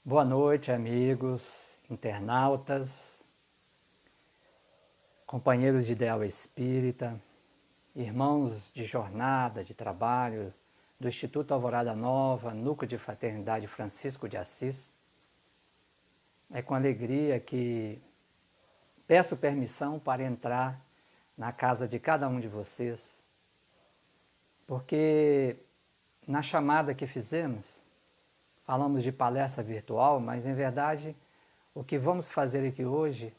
Boa noite, amigos, internautas, companheiros de ideal espírita, irmãos de jornada, de trabalho, do Instituto Alvorada Nova, Núcleo de Fraternidade Francisco de Assis. É com alegria que peço permissão para entrar na casa de cada um de vocês, porque na chamada que fizemos, falamos de palestra virtual, mas em verdade o que vamos fazer aqui hoje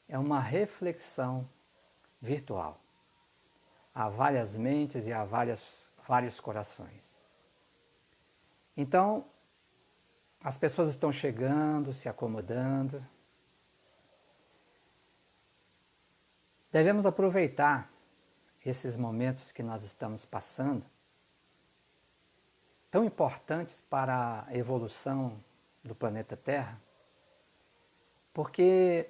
é uma reflexão virtual. Há várias mentes e há vários corações. Então, as pessoas estão chegando, se acomodando. Devemos aproveitar esses momentos que nós estamos passando, tão importantes para a evolução do planeta Terra, porque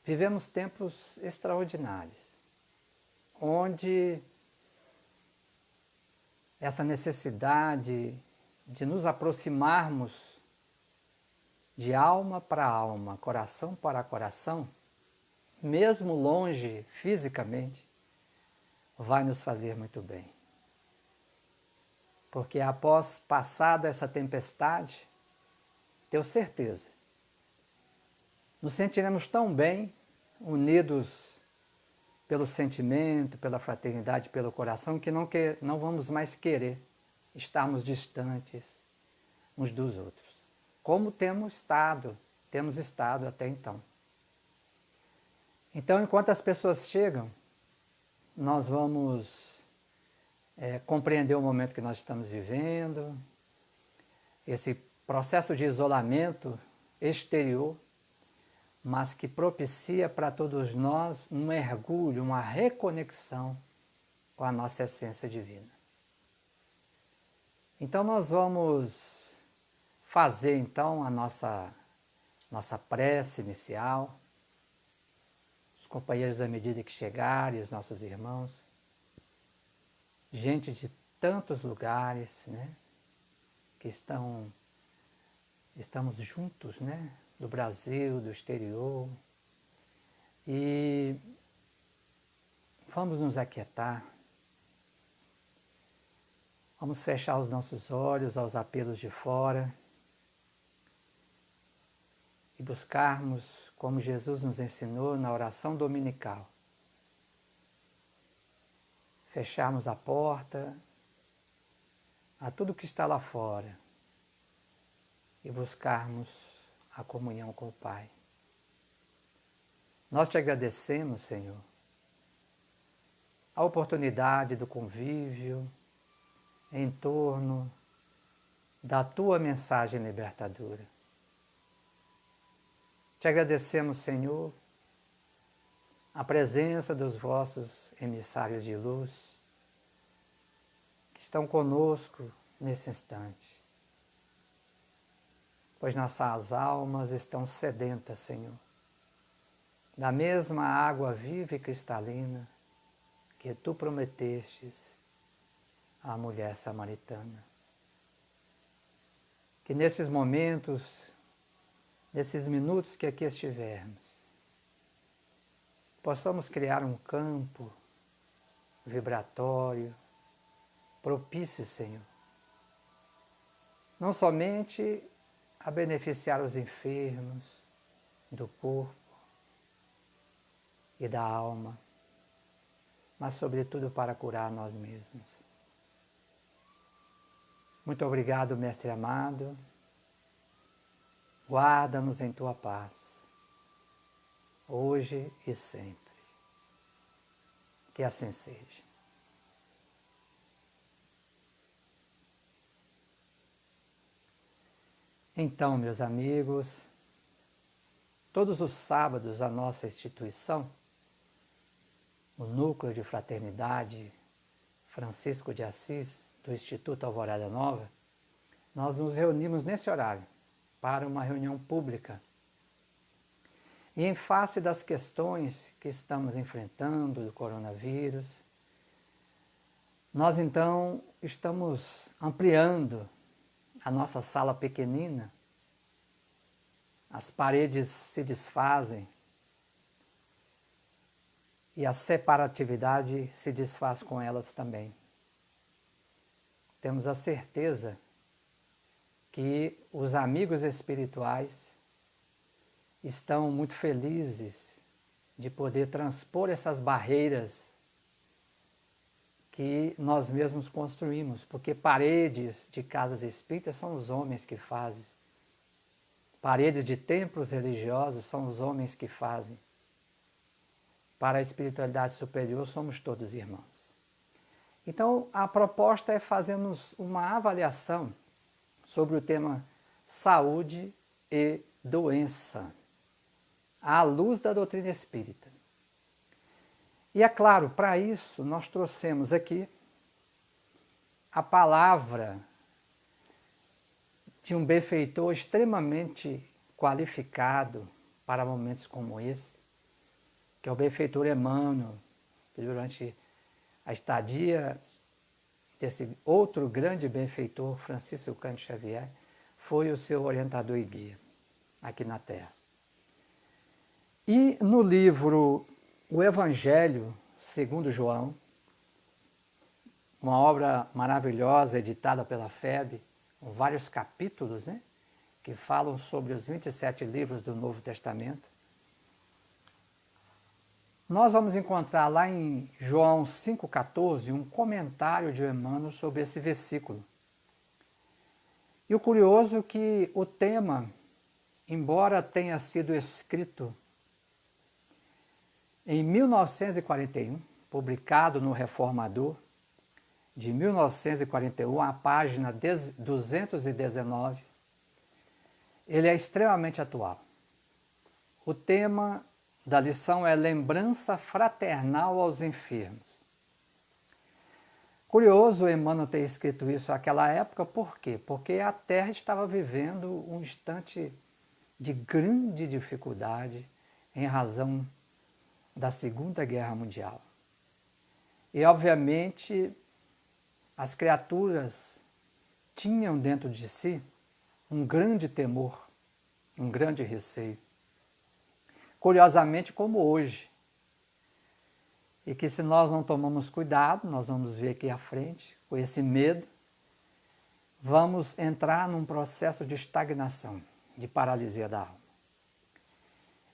vivemos tempos extraordinários, onde essa necessidade de nos aproximarmos de alma para alma, coração para coração, mesmo longe fisicamente, vai nos fazer muito bem. Porque após passada essa tempestade, tenho certeza, nos sentiremos tão bem, unidos pelo sentimento, pela fraternidade, pelo coração, que não vamos mais querer estarmos distantes uns dos outros, como temos estado até então. Então, enquanto as pessoas chegam, nós vamos compreender o momento que nós estamos vivendo, esse processo de isolamento exterior, mas que propicia para todos nós um mergulho, uma reconexão com a nossa essência divina. Então nós vamos fazer então a nossa prece inicial, os companheiros à medida que chegarem, os nossos irmãos, gente de tantos lugares, né, que estamos juntos, né, do Brasil, do exterior, e vamos nos aquietar, vamos fechar os nossos olhos aos apelos de fora e buscarmos, como Jesus nos ensinou na oração dominical, fecharmos a porta a tudo que está lá fora e buscarmos a comunhão com o Pai. Nós te agradecemos, Senhor, a oportunidade do convívio em torno da Tua mensagem libertadora. Te agradecemos, Senhor, a presença dos vossos emissários de luz que estão conosco nesse instante, pois nossas almas estão sedentas, Senhor, da mesma água viva e cristalina que Tu prometestes à mulher samaritana. Que nesses momentos, nesses minutos que aqui estivermos, possamos criar um campo vibratório, propício, Senhor, não somente a beneficiar os enfermos do corpo e da alma, mas sobretudo para curar nós mesmos. Muito obrigado, Mestre amado, guarda-nos em Tua paz, hoje e sempre. Que assim seja. Então, meus amigos, todos os sábados a nossa instituição, o Núcleo de Fraternidade Francisco de Assis, do Instituto Alvorada Nova, nós nos reunimos nesse horário para uma reunião pública. E em face das questões que estamos enfrentando do coronavírus, nós então estamos ampliando a nossa sala pequenina as paredes se desfazem e a separatividade se desfaz com elas também. Temos a certeza que os amigos espirituais estão muito felizes de poder transpor essas barreiras que nós mesmos construímos, porque paredes de casas espíritas são os homens que fazem, paredes de templos religiosos são os homens que fazem. Para a espiritualidade superior somos todos irmãos. Então a proposta é fazermos uma avaliação sobre o tema saúde e doença, à luz da doutrina espírita. E é claro, para isso nós trouxemos aqui a palavra de um benfeitor extremamente qualificado para momentos como esse, que é o benfeitor Emmanuel, que durante a estadia desse outro grande benfeitor, Francisco Cândido Xavier, foi o seu orientador e guia aqui na Terra. E no livro O Evangelho segundo João, uma obra maravilhosa editada pela FEB, com vários capítulos, né, que falam sobre os 27 livros do Novo Testamento, nós vamos encontrar lá em João 5,14 um comentário de Emmanuel sobre esse versículo. E o curioso é que o tema, embora tenha sido escrito em 1941, publicado no Reformador, de 1941, a página 219, ele é extremamente atual. O tema da lição é lembrança fraternal aos enfermos. Curioso Emmanuel ter escrito isso naquela época, por quê? Porque a Terra estava vivendo um instante de grande dificuldade em razão da Segunda Guerra Mundial. E, obviamente, as criaturas tinham dentro de si um grande temor, um grande receio. Curiosamente, como hoje. E que se nós não tomamos cuidado, nós vamos ver aqui à frente, com esse medo, vamos entrar num processo de estagnação, de paralisia da alma.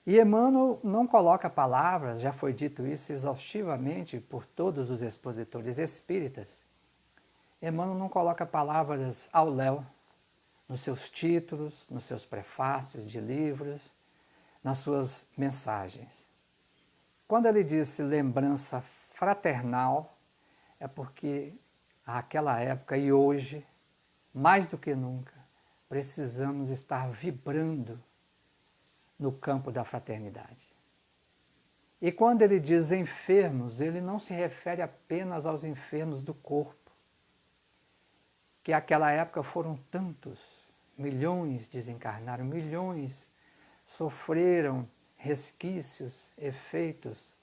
E Emmanuel não coloca palavras, já foi dito isso exaustivamente por todos os expositores espíritas. Emmanuel não coloca palavras ao léu nos seus títulos, nos seus prefácios de livros, nas suas mensagens. Quando ele disse lembrança fraternal, é porque naquela época e hoje, mais do que nunca, precisamos estar vibrando no campo da fraternidade. E quando ele diz enfermos, ele não se refere apenas aos enfermos do corpo, que naquela época foram tantos, milhões desencarnaram, milhões sofreram resquícios, efeitos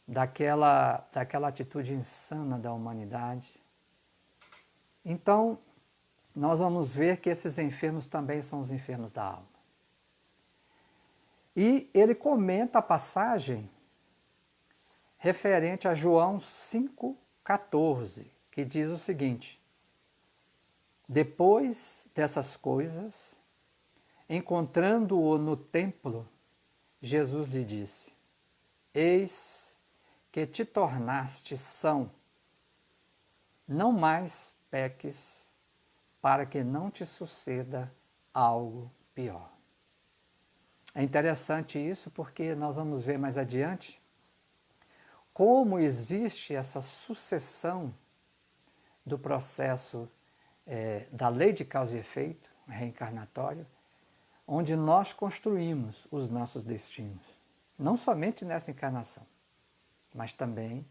daquela atitude insana da humanidade. Então, nós vamos ver que esses enfermos também são os enfermos da alma. E ele comenta a passagem referente a João 5,14, que diz o seguinte: depois dessas coisas, encontrando-o no templo, Jesus lhe disse: eis que te tornaste são, não mais peques, para que não te suceda algo pior. É interessante isso porque nós vamos ver mais adiante como existe essa sucessão do processo da lei de causa e efeito reencarnatório, onde nós construímos os nossos destinos, não somente nessa encarnação, mas também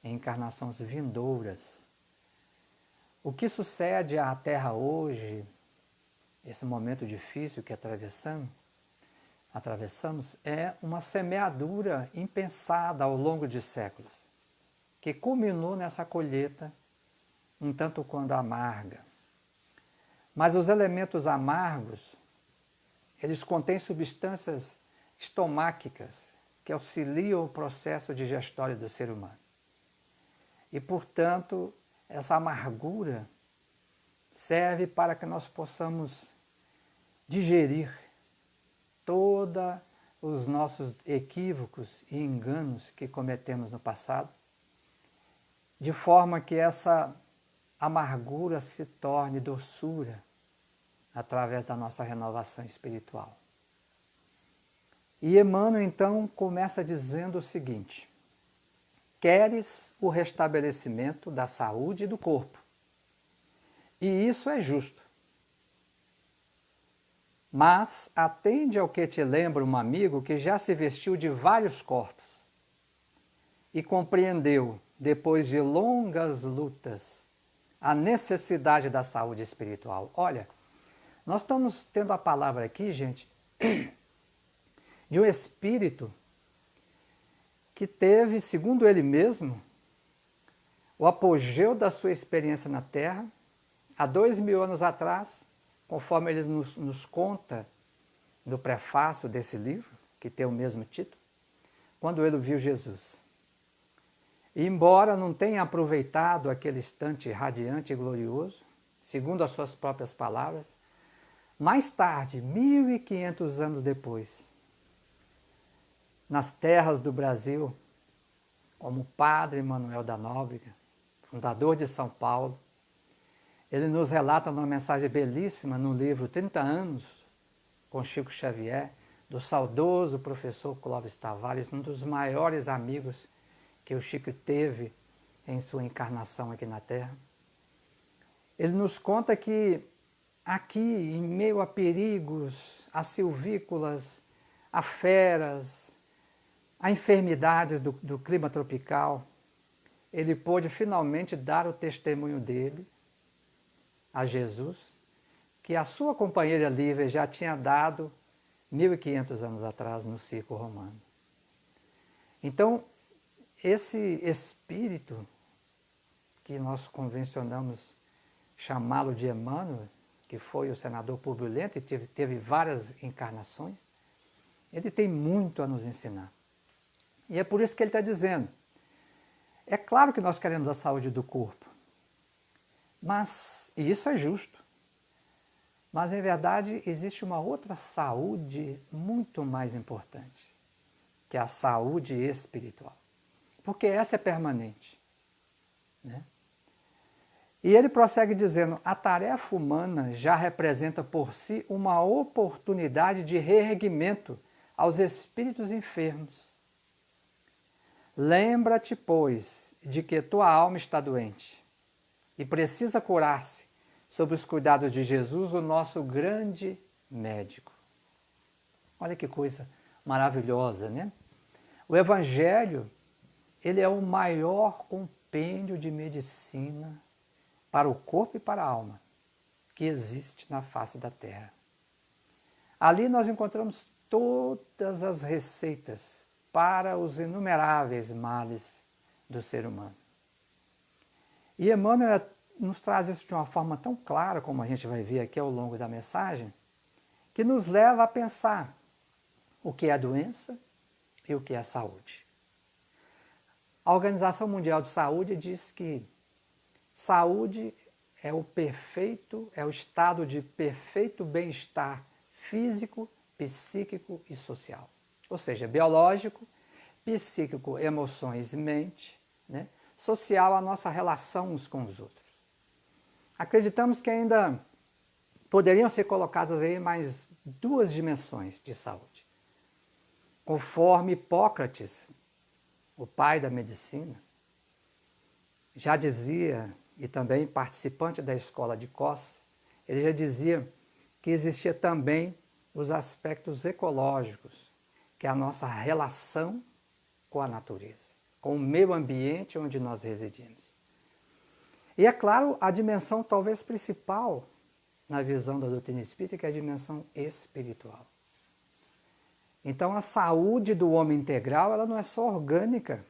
em encarnações vindouras. O que sucede à Terra hoje, esse momento difícil que atravessamos, é uma semeadura impensada ao longo de séculos, que culminou nessa colheita um tanto quanto amarga. Mas os elementos amargos, eles contêm substâncias estomáquicas que auxiliam o processo digestório do ser humano. E, portanto, essa amargura serve para que nós possamos digerir todos os nossos equívocos e enganos que cometemos no passado, de forma que essa amargura se torne doçura através da nossa renovação espiritual. E Emmanuel, então, começa dizendo o seguinte: queres o restabelecimento da saúde do corpo, e isso é justo. Mas atende ao que te lembra um amigo que já se vestiu de vários corpos e compreendeu, depois de longas lutas, a necessidade da saúde espiritual. Olha, nós estamos tendo a palavra aqui, gente, de um espírito que teve, segundo ele mesmo, o apogeu da sua experiência na Terra, há 2000 anos atrás, conforme ele nos conta no prefácio desse livro, que tem o mesmo título, quando ele viu Jesus. E embora não tenha aproveitado aquele instante radiante e glorioso, segundo as suas próprias palavras, mais tarde, 1500 anos depois, nas terras do Brasil, como Padre Manuel da Nóbrega, fundador de São Paulo, ele nos relata numa mensagem belíssima no livro 30 anos, com Chico Xavier, do saudoso professor Clóvis Tavares, um dos maiores amigos que o Chico teve em sua encarnação aqui na Terra. Ele nos conta que aqui, em meio a perigos, a silvícolas, a feras, a enfermidades do clima tropical, ele pôde finalmente dar o testemunho dele a Jesus, que a sua companheira Lívia já tinha dado 1500 anos atrás no circo romano. Então, esse espírito, que nós convencionamos chamá-lo de Emmanuel, que foi o senador Publulento e teve várias encarnações, ele tem muito a nos ensinar. E é por isso que ele está dizendo, é claro que nós queremos a saúde do corpo, e isso é justo, mas em verdade existe uma outra saúde muito mais importante, que é a saúde espiritual, porque essa é permanente, né? E ele prossegue dizendo, a tarefa humana já representa por si uma oportunidade de reerguimento aos espíritos enfermos. Lembra-te, pois, de que tua alma está doente e precisa curar-se sob os cuidados de Jesus, o nosso grande médico. Olha que coisa maravilhosa, né? O Evangelho, ele é o maior compêndio de medicina para o corpo e para a alma que existe na face da Terra. Ali nós encontramos todas as receitas para os inumeráveis males do ser humano. E Emmanuel nos traz isso de uma forma tão clara, como a gente vai ver aqui ao longo da mensagem, que nos leva a pensar o que é a doença e o que é a saúde. A Organização Mundial de Saúde diz que saúde é o estado de perfeito bem-estar físico, psíquico e social. Ou seja, biológico, psíquico, emoções e mente, né? Social, a nossa relação uns com os outros. Acreditamos que ainda poderiam ser colocadas aí mais duas dimensões de saúde. Conforme Hipócrates, o pai da medicina, já dizia, e também participante da escola de Kos, ele já dizia que existia também os aspectos ecológicos, que é a nossa relação com a natureza, com o meio ambiente onde nós residimos. E é claro, a dimensão talvez principal na visão da doutrina espírita, que é a dimensão espiritual. Então a saúde do homem integral, ela não é só orgânica,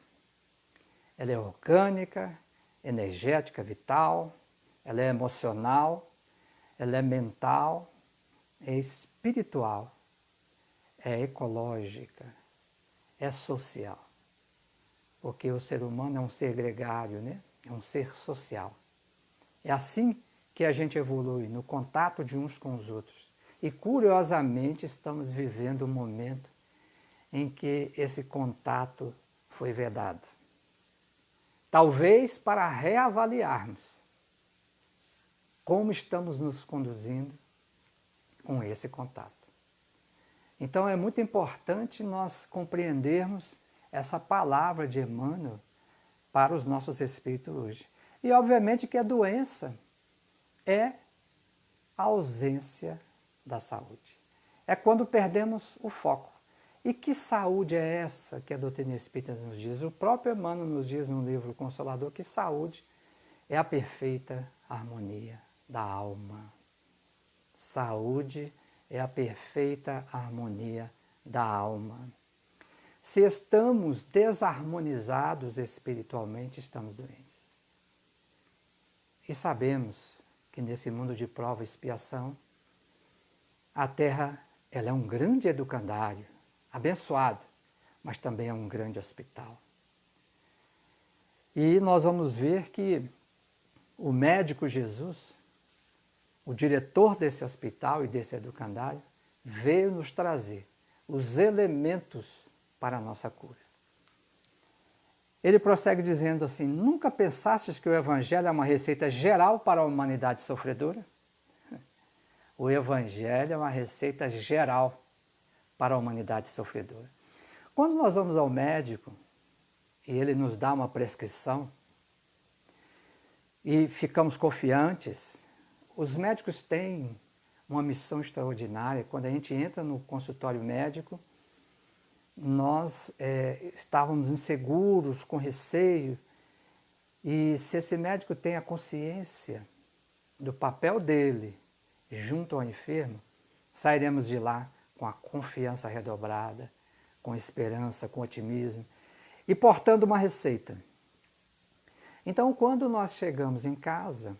ela é orgânica, energética, vital, ela é emocional, ela é mental, é espiritual é ecológica, é social. Porque o ser humano é um ser gregário, né? É um ser social. É assim que a gente evolui, no contato de uns com os outros. E, curiosamente, estamos vivendo um momento em que esse contato foi vedado. Talvez para reavaliarmos como estamos nos conduzindo com esse contato. Então é muito importante nós compreendermos essa palavra de Emmanuel para os nossos espíritos hoje. E obviamente que a doença é a ausência da saúde. É quando perdemos o foco. E que saúde é essa que a doutrina espírita nos diz? O próprio Emmanuel nos diz no livro Consolador que saúde é a perfeita harmonia da alma. Saúde é a perfeita harmonia da alma. Se estamos desarmonizados espiritualmente, estamos doentes. E sabemos que nesse mundo de prova e expiação, a Terra ela é um grande educandário, abençoado, mas também é um grande hospital. E nós vamos ver que o médico Jesus, o diretor desse hospital e desse educandário, veio nos trazer os elementos para a nossa cura. Ele prossegue dizendo assim: nunca pensastes que o Evangelho é uma receita geral para a humanidade sofredora? O Evangelho é uma receita geral para a humanidade sofredora. Quando nós vamos ao médico e ele nos dá uma prescrição e ficamos confiantes, os médicos têm uma missão extraordinária. Quando a gente entra no consultório médico, nós estávamos inseguros, com receio, e se esse médico tem a consciência do papel dele junto ao enfermo, sairemos de lá com a confiança redobrada, com esperança, com otimismo, e portando uma receita. Então, quando nós chegamos em casa,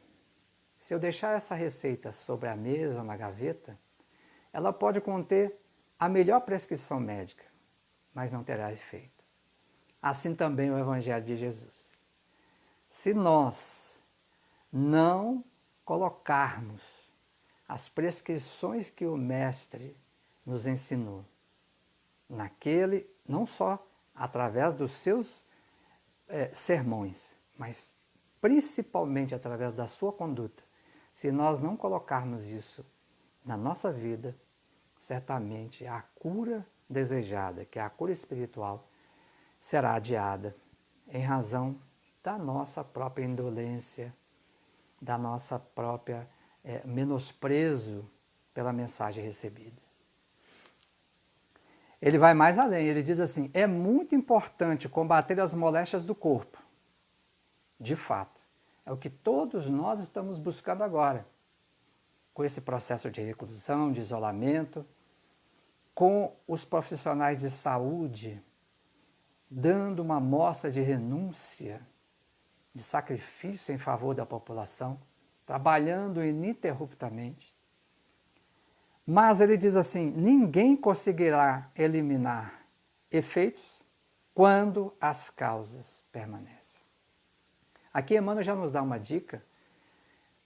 se eu deixar essa receita sobre a mesa ou na gaveta, ela pode conter a melhor prescrição médica, mas não terá efeito. Assim também o Evangelho de Jesus. Se nós não colocarmos as prescrições que o Mestre nos ensinou, naquele, não só através dos seus sermões, mas principalmente através da sua conduta, se nós não colocarmos isso na nossa vida, certamente a cura desejada, que é a cura espiritual, será adiada em razão da nossa própria indolência, da nossa própria menosprezo pela mensagem recebida. Ele vai mais além, ele diz assim: é muito importante combater as moléstias do corpo. De fato, é o que todos nós estamos buscando agora, com esse processo de reclusão, de isolamento, com os profissionais de saúde dando uma mostra de renúncia, de sacrifício em favor da população, trabalhando ininterruptamente. Mas ele diz assim: ninguém conseguirá eliminar efeitos quando as causas permanecem. Aqui Emmanuel já nos dá uma dica,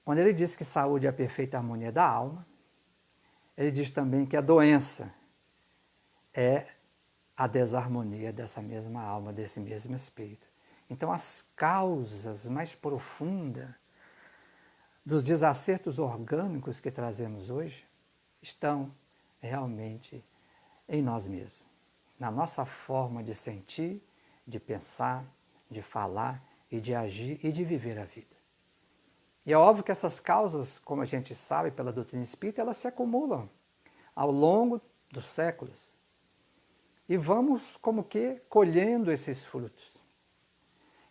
quando ele diz que saúde é a perfeita harmonia da alma, ele diz também que a doença é a desarmonia dessa mesma alma, desse mesmo espírito. Então as causas mais profundas dos desacertos orgânicos que trazemos hoje estão realmente em nós mesmos, na nossa forma de sentir, de pensar, de falar e de agir e de viver a vida. E é óbvio que essas causas, como a gente sabe pela doutrina espírita, elas se acumulam ao longo dos séculos. E vamos como que colhendo esses frutos.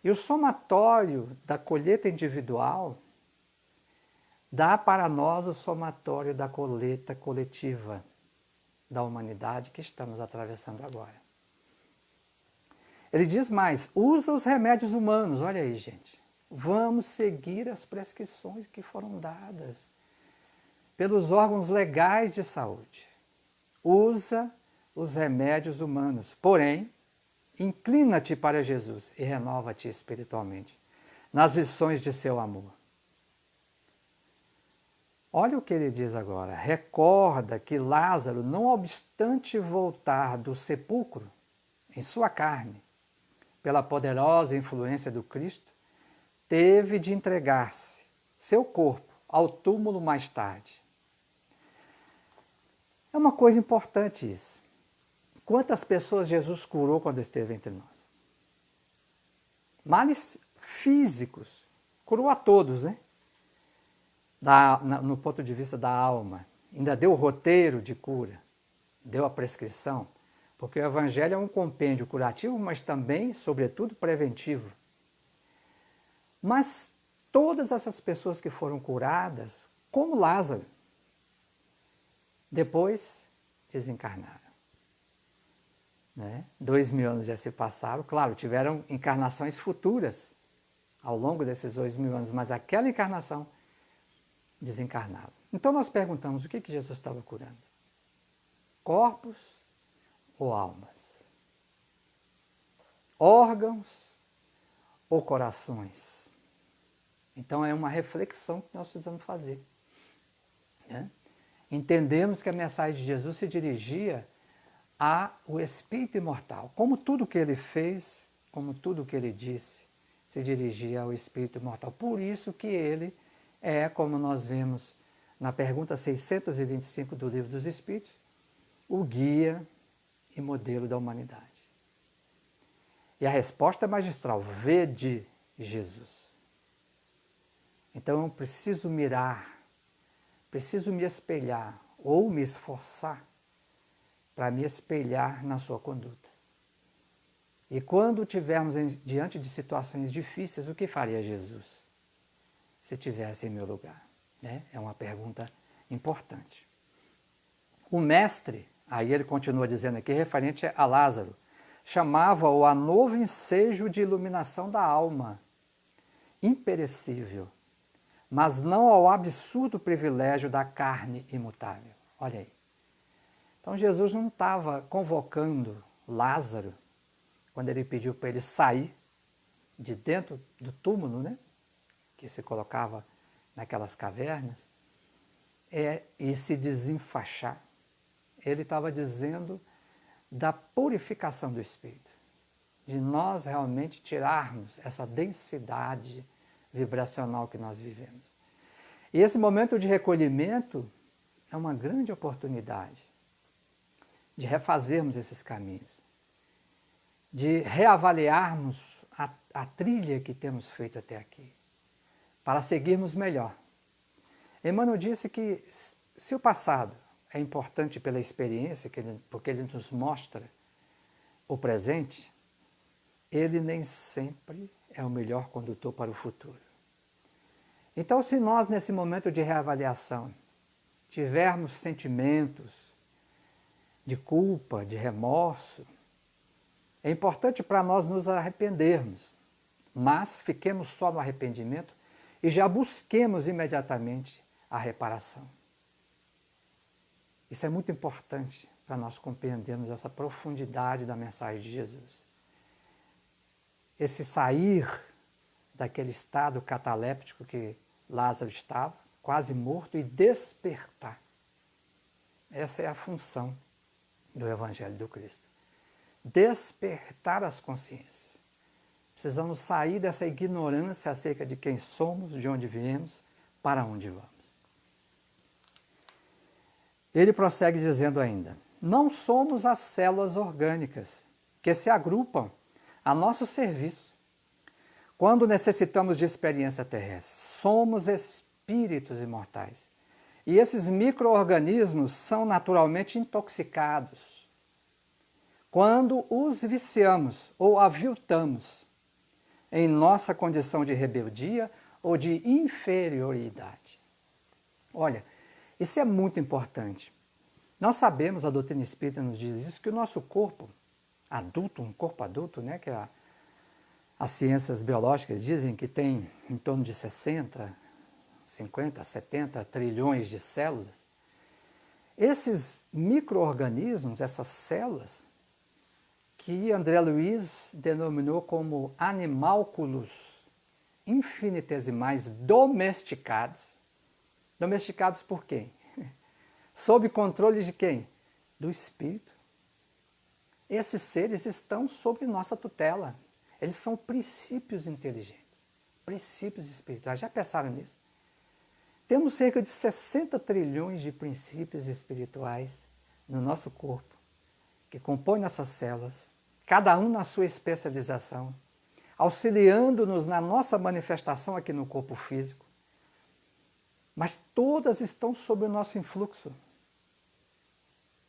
E o somatório da colheita individual dá para nós o somatório da colheita coletiva da humanidade que estamos atravessando agora. Ele diz mais: usa os remédios humanos. Olha aí, gente. Vamos seguir as prescrições que foram dadas pelos órgãos legais de saúde. Usa os remédios humanos. Porém, inclina-te para Jesus e renova-te espiritualmente nas lições de seu amor. Olha o que ele diz agora. Recorda que Lázaro, não obstante voltar do sepulcro em sua carne, pela poderosa influência do Cristo, teve de entregar-se, seu corpo, ao túmulo mais tarde. É uma coisa importante isso. Quantas pessoas Jesus curou quando esteve entre nós? Males físicos. Curou a todos, né? No ponto de vista da alma. Ainda deu o roteiro de cura. Deu a prescrição. Porque o Evangelho é um compêndio curativo, mas também, sobretudo, preventivo. Mas todas essas pessoas que foram curadas, como Lázaro, depois desencarnaram. Né? 2000 anos já se passaram, claro, tiveram encarnações futuras ao longo desses 2000 anos, mas aquela encarnação desencarnava. Então nós perguntamos o que Jesus estava curando? Corpos ou almas? Órgãos ou corações? Então é uma reflexão que nós precisamos fazer. Né? Entendemos que a mensagem de Jesus se dirigia ao espírito imortal. Como tudo que ele fez, como tudo que ele disse, se dirigia ao espírito imortal. Por isso que ele é, como nós vemos na pergunta 625 do Livro dos Espíritos, o guia e modelo da humanidade. E a resposta é magistral: vede Jesus. Então eu preciso mirar, preciso me espelhar ou me esforçar para me espelhar na sua conduta. E quando estivermos diante de situações difíceis, o que faria Jesus se estivesse em meu lugar? Né? É uma pergunta importante. O mestre, aí ele continua dizendo aqui, referente a Lázaro, chamava-o a novo ensejo de iluminação da alma, imperecível, mas não ao absurdo privilégio da carne imutável. Olha aí. Então Jesus não estava convocando Lázaro, quando ele pediu para ele sair de dentro do túmulo, né, que se colocava naquelas cavernas, e se desenfaixar. Ele estava dizendo da purificação do espírito, de nós realmente tirarmos essa densidade vibracional que nós vivemos. E esse momento de recolhimento é uma grande oportunidade de refazermos esses caminhos, de reavaliarmos a trilha que temos feito até aqui, para seguirmos melhor. Emmanuel disse que se o passado é importante pela experiência, porque ele nos mostra o presente, ele nem sempre é o melhor condutor para o futuro. Então, se nós, nesse momento de reavaliação, tivermos sentimentos de culpa, de remorso, é importante para nós nos arrependermos, mas fiquemos só no arrependimento e já busquemos imediatamente a reparação. Isso é muito importante para nós compreendermos essa profundidade da mensagem de Jesus. Esse sair daquele estado cataléptico que Lázaro estava, quase morto, e despertar. Essa é a função do Evangelho do Cristo. Despertar as consciências. Precisamos sair dessa ignorância acerca de quem somos, de onde viemos, para onde vamos. Ele prossegue dizendo ainda: não somos as células orgânicas que se agrupam a nosso serviço quando necessitamos de experiência terrestre. Somos espíritos imortais. E esses micro-organismos são naturalmente intoxicados quando os viciamos ou aviltamos em nossa condição de rebeldia ou de inferioridade. Olha, isso é muito importante. Nós sabemos, a doutrina espírita nos diz isso, que o nosso corpo adulto, um corpo adulto, né, que as ciências biológicas dizem que tem em torno de 60, 50, 70 trilhões de células, Esses micro-organismos, essas células, que André Luiz denominou como animálculos infinitesimais domesticados. Domesticados por quem? Sob controle de quem? Do Espírito. Esses seres estão sob nossa tutela. Eles são princípios inteligentes, princípios espirituais. Já pensaram nisso? Temos cerca de 60 trilhões de princípios espirituais no nosso corpo, que compõem nossas células, cada um na sua especialização, auxiliando-nos na nossa manifestação aqui no corpo físico. Mas todas estão sob o nosso influxo.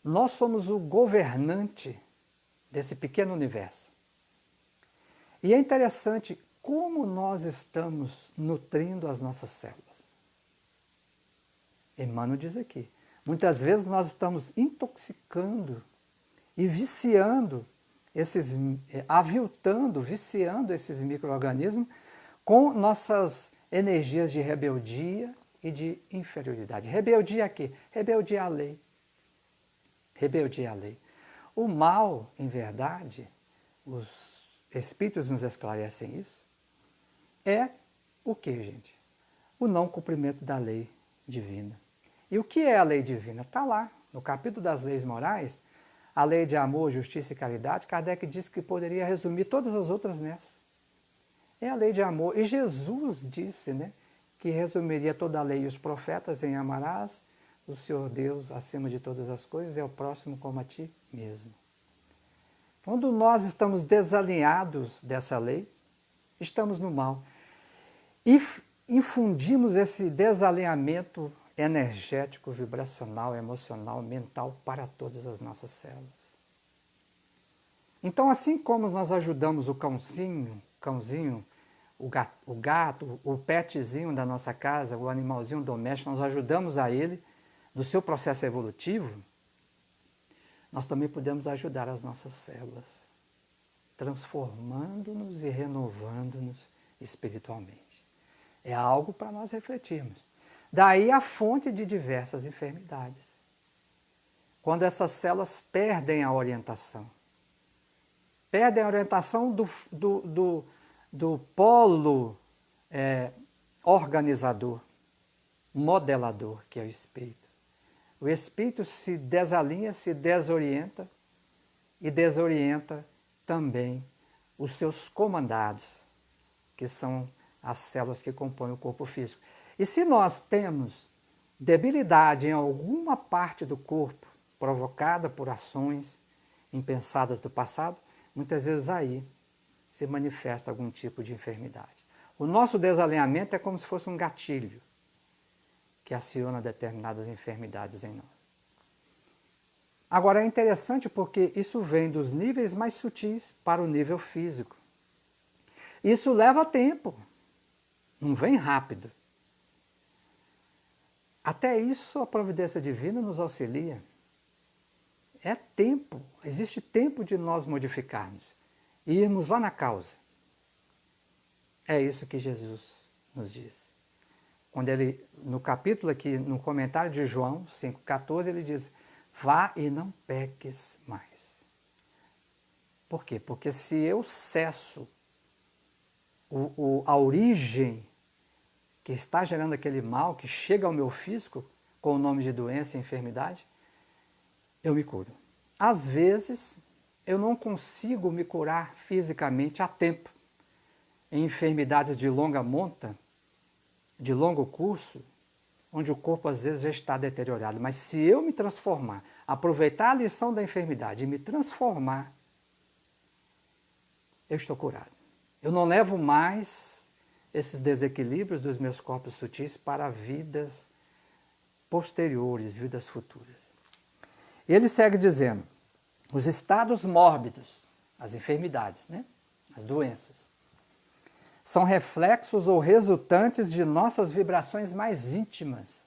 Nós somos o governante desse pequeno universo. E é interessante como nós estamos nutrindo as nossas células. Emmanuel diz aqui, muitas vezes nós estamos intoxicando e viciando viciando esses micro-organismos com nossas energias de rebeldia e de inferioridade. Rebeldia a quê? Rebeldia à lei. Rebeldia à lei. O mal, em verdade, os Espíritos nos esclarecem isso, é o que, gente? O não cumprimento da lei divina. E o que é a lei divina? Está lá, no capítulo das leis morais, a lei de amor, justiça e caridade, Kardec disse que poderia resumir todas as outras nessa. É a lei de amor. E Jesus disse, né, que resumiria toda a lei e os profetas em amarás o Senhor Deus acima de todas as coisas e ao próximo como a ti mesmo. Quando nós estamos desalinhados dessa lei, estamos no mal. E infundimos esse desalinhamento energético, vibracional, emocional, mental para todas as nossas células. Então, assim como nós ajudamos o cãozinho, o gato, o petzinho da nossa casa, o animalzinho doméstico, nós ajudamos a ele no seu processo evolutivo, nós também podemos ajudar as nossas células, transformando-nos e renovando-nos espiritualmente. É algo para nós refletirmos. Daí a fonte de diversas enfermidades. Quando essas células perdem a orientação. Perdem a orientação do polo organizador, modelador, que é o espírito. O espírito se desalinha, se desorienta e desorienta também os seus comandados, que são as células que compõem o corpo físico. E se nós temos debilidade em alguma parte do corpo, provocada por ações impensadas do passado, muitas vezes aí se manifesta algum tipo de enfermidade. O nosso desalinhamento é como se fosse um gatilho que aciona determinadas enfermidades em nós. Agora é interessante porque isso vem dos níveis mais sutis para o nível físico. Isso leva tempo, não vem rápido. Até isso a providência divina nos auxilia. É tempo, existe tempo de nós modificarmos e irmos lá na causa. É isso que Jesus nos diz. Quando ele, no capítulo aqui, no comentário de João 5,14, ele diz, vá e não peques mais. Por quê? Porque se eu cesso a origem que está gerando aquele mal, que chega ao meu físico, com o nome de doença e enfermidade, eu me curo. Às vezes, eu não consigo me curar fisicamente a tempo, em enfermidades de longa monta, de longo curso, onde o corpo às vezes já está deteriorado. Mas se eu me transformar, aproveitar a lição da enfermidade e me transformar, eu estou curado. Eu não levo mais esses desequilíbrios dos meus corpos sutis para vidas posteriores, vidas futuras. Ele segue dizendo, os estados mórbidos, as enfermidades, né? As doenças, são reflexos ou resultantes de nossas vibrações mais íntimas.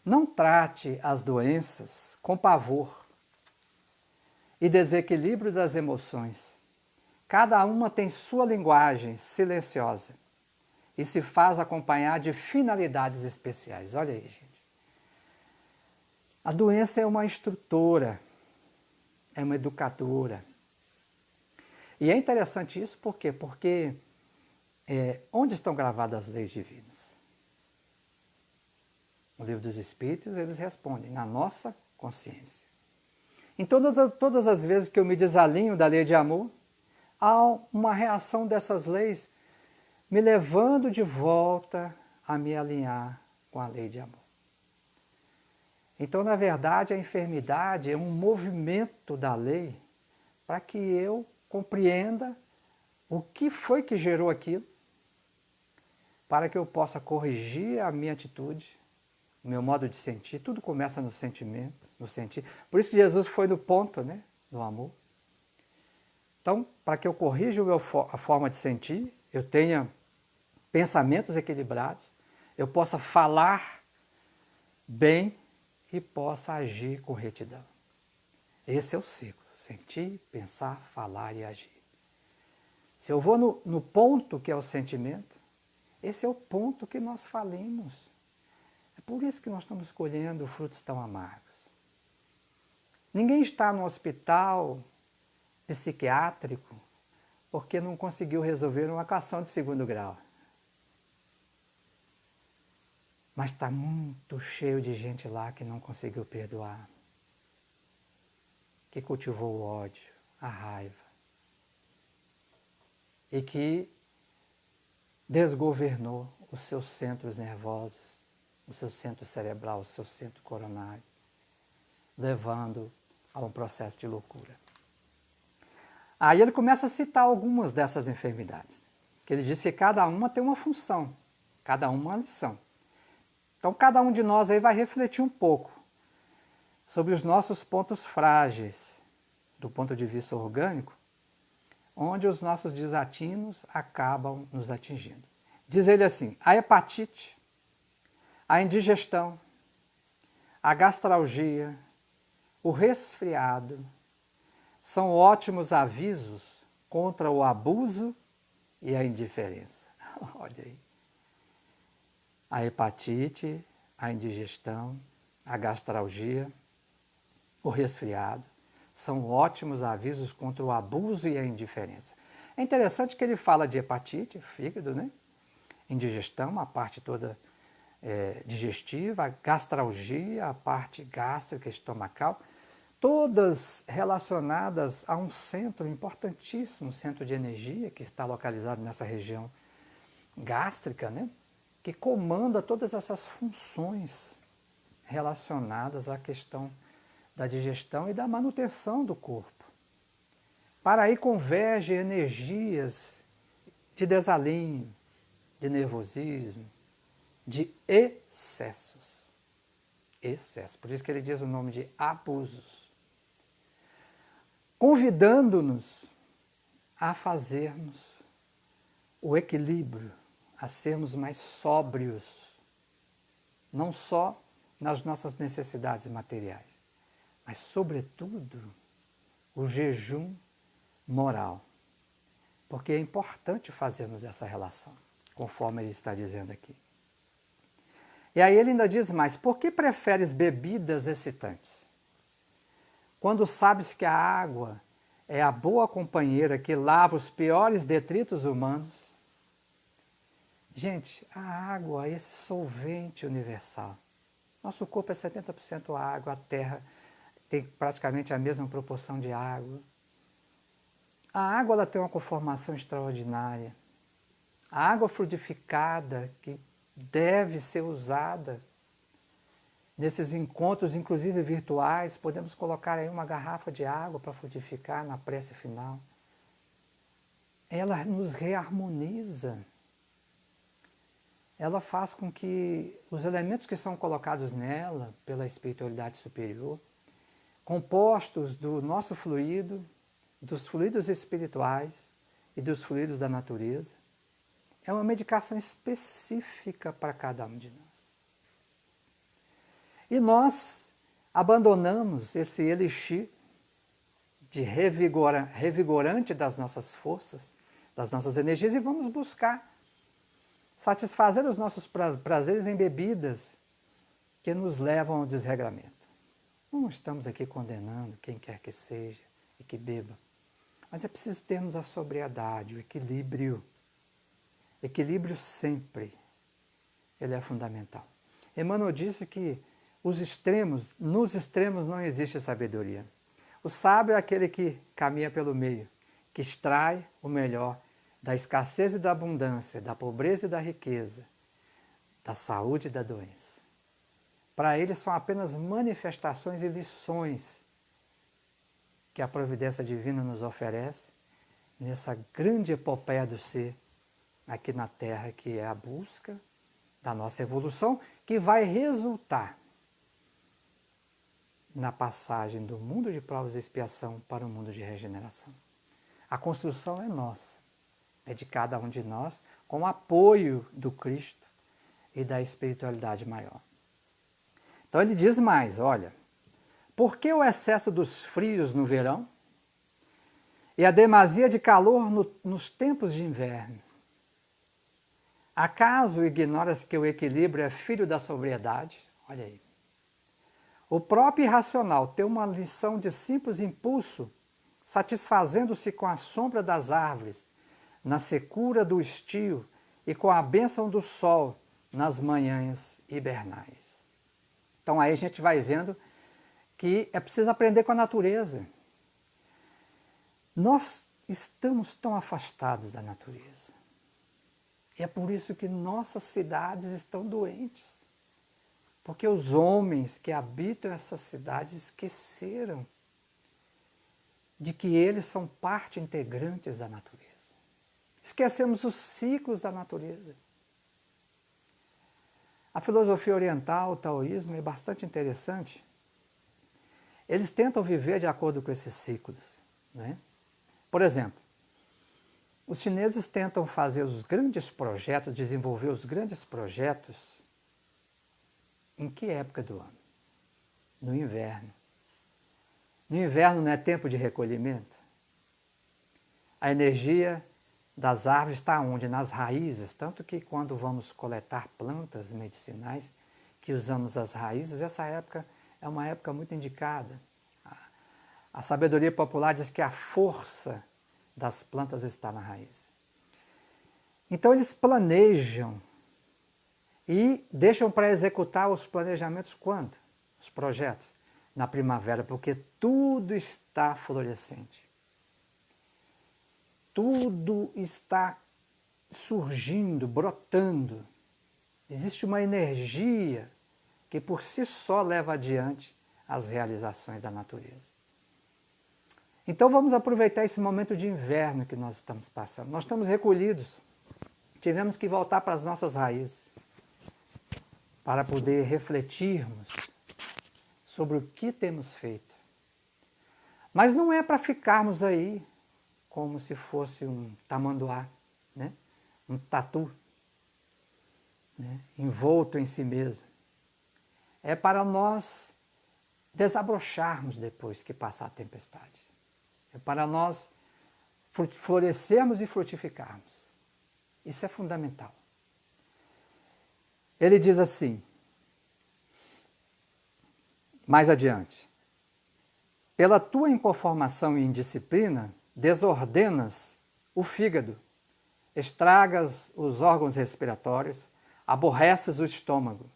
Não trate as doenças com pavor e desequilíbrio das emoções. Cada uma tem sua linguagem silenciosa e se faz acompanhar de finalidades especiais. Olha aí, gente. A doença é uma instrutora, é uma educadora. E é interessante isso por quê? Porque onde estão gravadas as leis divinas? No Livro dos Espíritos eles respondem, na nossa consciência. Em todas as vezes que eu me desalinho da lei de amor, há uma reação dessas leis me levando de volta a me alinhar com a lei de amor. Então, na verdade, a enfermidade é um movimento da lei para que eu compreenda o que foi que gerou aquilo, para que eu possa corrigir a minha atitude, o meu modo de sentir. Tudo começa no sentimento, no sentir. Por isso que Jesus foi no ponto, né, do amor. Então, para que eu corrija a forma de sentir, eu tenha pensamentos equilibrados, eu possa falar bem e possa agir com retidão. Esse é o ciclo: sentir, pensar, falar e agir. Se eu vou no ponto que é o sentimento, esse é o ponto que nós falimos. É por isso que nós estamos colhendo frutos tão amargos. Ninguém está no hospital psiquiátrico porque não conseguiu resolver uma equação de segundo grau. Mas está muito cheio de gente lá que não conseguiu perdoar, que cultivou o ódio, a raiva, e que desgovernou os seus centros nervosos, o seu centro cerebral, o seu centro coronário, levando a um processo de loucura. Aí ele começa a citar algumas dessas enfermidades, que ele diz que cada uma tem uma função, cada uma uma lição. Então, cada um de nós aí vai refletir um pouco sobre os nossos pontos frágeis, do ponto de vista orgânico, onde os nossos desatinos acabam nos atingindo. Diz ele assim: a hepatite, a indigestão, a gastralgia, o resfriado, são ótimos avisos contra o abuso e a indiferença. Olha aí. A hepatite, a indigestão, a gastralgia, o resfriado, são ótimos avisos contra o abuso e a indiferença. É interessante que ele fala de hepatite, fígado, né? Indigestão, a parte toda digestiva, a gastralgia, a parte gástrica, estomacal, todas relacionadas a um centro importantíssimo, centro de energia, que está localizado nessa região gástrica, né? Que comanda todas essas funções relacionadas à questão da digestão e da manutenção do corpo. Para aí convergem energias de desalinho, de nervosismo, de excessos. Excesso. Por isso que ele diz o nome de abusos. Convidando-nos a fazermos o equilíbrio, a sermos mais sóbrios, não só nas nossas necessidades materiais, mas, sobretudo, o jejum moral. Porque é importante fazermos essa relação, conforme ele está dizendo aqui. E aí ele ainda diz mais: por que preferes bebidas excitantes? Quando sabes que a água é a boa companheira que lava os piores detritos humanos. Gente, a água é esse solvente universal. Nosso corpo é 70% água, a terra tem praticamente a mesma proporção de água. A água ela tem uma conformação extraordinária. A água fluidificada, que deve ser usada nesses encontros, inclusive virtuais, podemos colocar aí uma garrafa de água para fluidificar na prece final. Ela nos reharmoniza. Ela faz com que os elementos que são colocados nela, pela espiritualidade superior, compostos do nosso fluido, dos fluidos espirituais e dos fluidos da natureza, é uma medicação específica para cada um de nós. E nós abandonamos esse elixir de revigorante das nossas forças, das nossas energias, e vamos buscar satisfazer os nossos prazeres em bebidas que nos levam ao desregramento. Não estamos aqui condenando quem quer que seja e que beba. Mas é preciso termos a sobriedade, o equilíbrio. Equilíbrio sempre, ele é fundamental. Emmanuel disse que nos extremos não existe sabedoria. O sábio é aquele que caminha pelo meio, que extrai o melhor da escassez e da abundância, da pobreza e da riqueza, da saúde e da doença. Para ele são apenas manifestações e lições que a providência divina nos oferece nessa grande epopeia do ser aqui na Terra, que é a busca da nossa evolução, que vai resultar na passagem do mundo de provas e expiação para o mundo de regeneração. A construção é nossa, é de cada um de nós, com o apoio do Cristo e da espiritualidade maior. Então ele diz mais, olha, por que o excesso dos frios no verão e a demasia de calor nos tempos de inverno? Acaso ignoras que o equilíbrio é filho da sobriedade? Olha aí. O próprio irracional tem uma lição de simples impulso, satisfazendo-se com a sombra das árvores, na secura do estio e com a bênção do sol nas manhãs hibernais. Então aí a gente vai vendo que é preciso aprender com a natureza. Nós estamos tão afastados da natureza. E é por isso que nossas cidades estão doentes. Porque os homens que habitam essas cidades esqueceram de que eles são parte integrante da natureza. Esquecemos os ciclos da natureza. A filosofia oriental, o taoísmo, é bastante interessante. Eles tentam viver de acordo com esses ciclos, né? Por exemplo, os chineses tentam fazer os grandes projetos, desenvolver os grandes projetos em que época do ano? No inverno. No inverno não é tempo de recolhimento? A energia das árvores está onde? Nas raízes, tanto que quando vamos coletar plantas medicinais, que usamos as raízes, essa época é uma época muito indicada. A sabedoria popular diz que a força das plantas está na raiz. Então eles planejam e deixam para executar os planejamentos quando? Os projetos? Na primavera, porque tudo está florescente. Tudo está surgindo, brotando. Existe uma energia que por si só leva adiante as realizações da natureza. Então vamos aproveitar esse momento de inverno que nós estamos passando. Nós estamos recolhidos, tivemos que voltar para as nossas raízes, para poder refletirmos sobre o que temos feito. Mas não é para ficarmos aí como se fosse um tamanduá, né? Um tatu, né? Envolto em si mesmo. É para nós desabrocharmos depois que passar a tempestade. É para nós florescermos e frutificarmos. Isso é fundamental. Ele diz assim, mais adiante, pela tua inconformação e indisciplina, desordenas o fígado, estragas os órgãos respiratórios, aborreces o estômago.